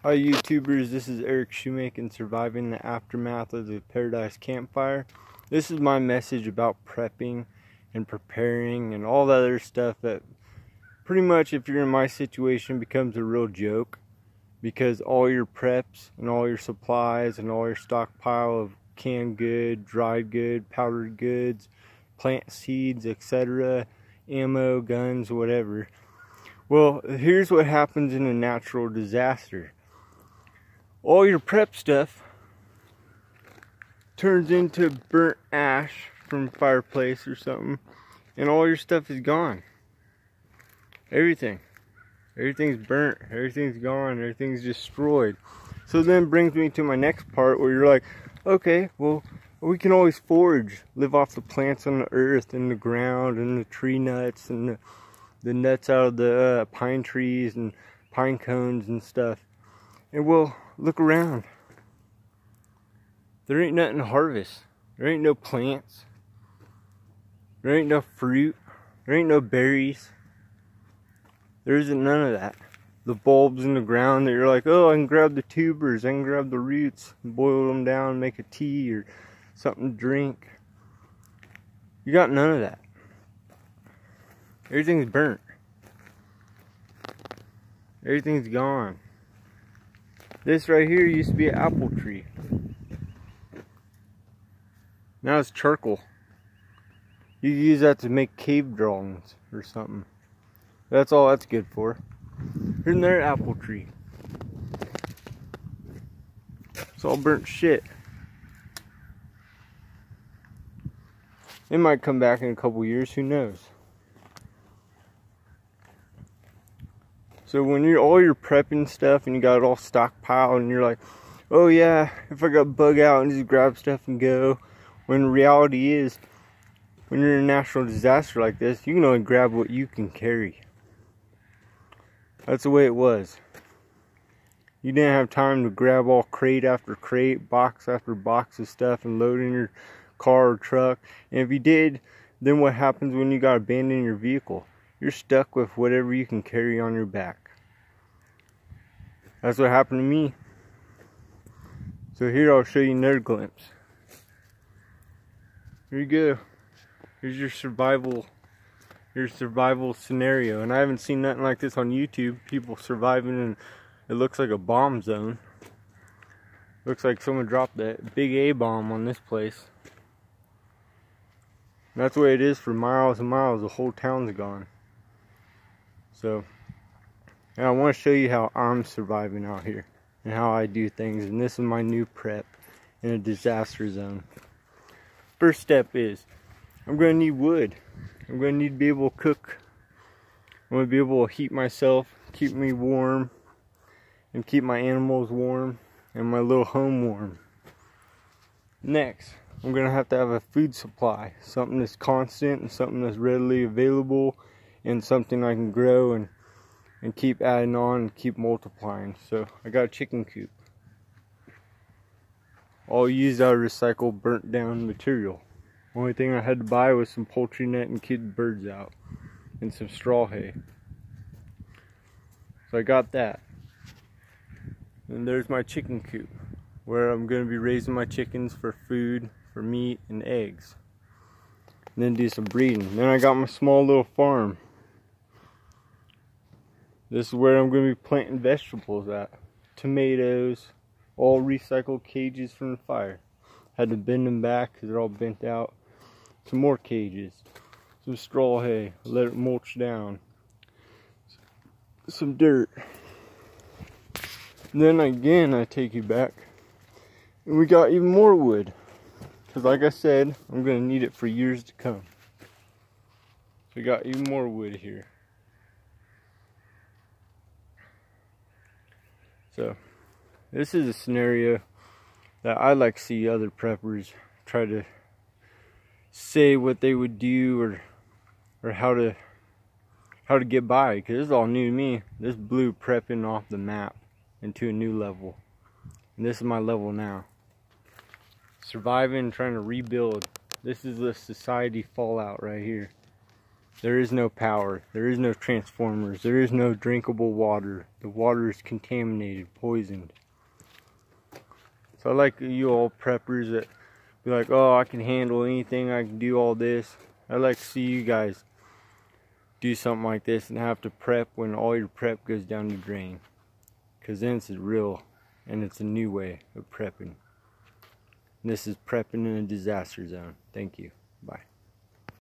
Hi YouTubers, this is Eric Shoemaking, surviving the aftermath of the Paradise campfire. This is my message about prepping and preparing and all that other stuff that pretty much, if you're in my situation, becomes a real joke, because all your preps and all your supplies and all your stockpile of canned good, dried good, powdered goods, plant seeds, etc., ammo, guns, whatever. Well, here's what happens in a natural disaster. All your prep stuff turns into burnt ash from fireplace or something, and all your stuff is gone. Everything's burnt, everything's gone, everything's destroyed. So then brings me to my next part, where you're like, okay, well, we can always forage, live off the plants on the earth and the ground and the tree nuts and the nuts out of the pine trees and pine cones and stuff. And well, look around. There ain't nothing to harvest. There ain't no plants. There ain't no fruit. There ain't no berries. There isn't none of that. The bulbs in the ground that you're like, oh, I can grab the tubers, I can grab the roots, and boil them down and make a tea or something to drink. You got none of that. Everything's burnt. Everything's gone. This right here used to be an apple tree. Now it's charcoal. You use that to make cave drawings or something. That's all that's good for. Here's another apple tree. It's all burnt shit. It might come back in a couple years, who knows? So when you're all your prepping stuff and you got it all stockpiled and you're like, oh yeah, if I got bug out and just grab stuff and go. When reality is, when you're in a natural disaster like this, you can only grab what you can carry. That's the way it was. You didn't have time to grab all crate after crate, box after box of stuff and load in your car or truck. And if you did, then what happens when you got abandoned your vehicle? You're stuck with whatever you can carry on your back. That's what happened to me. So here I'll show you another glimpse. Here you go. Here's your survival scenario. And I haven't seen nothing like this on YouTube. People surviving in, it looks like a bomb zone. Looks like someone dropped that big A-bomb on this place. And that's the way it is for miles and miles. The whole town's gone. So, and I want to show you how I'm surviving out here and how I do things. And this is my new prep in a disaster zone. First step is, I'm going to need wood. I'm going to need to be able to cook. I'm going to be able to heat myself, keep me warm, and keep my animals warm, and my little home warm. Next, I'm going to have a food supply. Something that's constant and something that's readily available, and something I can grow and keep adding on and keep multiplying. So I got a chicken coop. All used out of recycled, burnt down material. Only thing I had to buy was some poultry net and keep the birds out, and some straw hay. So I got that. And there's my chicken coop, where I'm going to be raising my chickens for food, for meat, and eggs. And then do some breeding. Then I got my small little farm. This is where I'm going to be planting vegetables at. Tomatoes, all recycled cages from the fire. Had to bend them back because they're all bent out. Some more cages. Some straw hay. Let it mulch down. Some dirt. And then again I take you back. And we got even more wood. Because like I said, I'm going to need it for years to come. So we got even more wood here. So, this is a scenario that I like to see other preppers try to say what they would do or how to get by, because this is all new to me. This blew prepping off the map into a new level. And this is my level now. Surviving, trying to rebuild. This is the society fallout right here. There is no power. There is no transformers. There is no drinkable water. The water is contaminated, poisoned. So I like you all preppers that be like, oh, I can handle anything. I can do all this. I like to see you guys do something like this and have to prep when all your prep goes down the drain. Because then it's real and it's a new way of prepping. And this is prepping in a disaster zone. Thank you. Bye.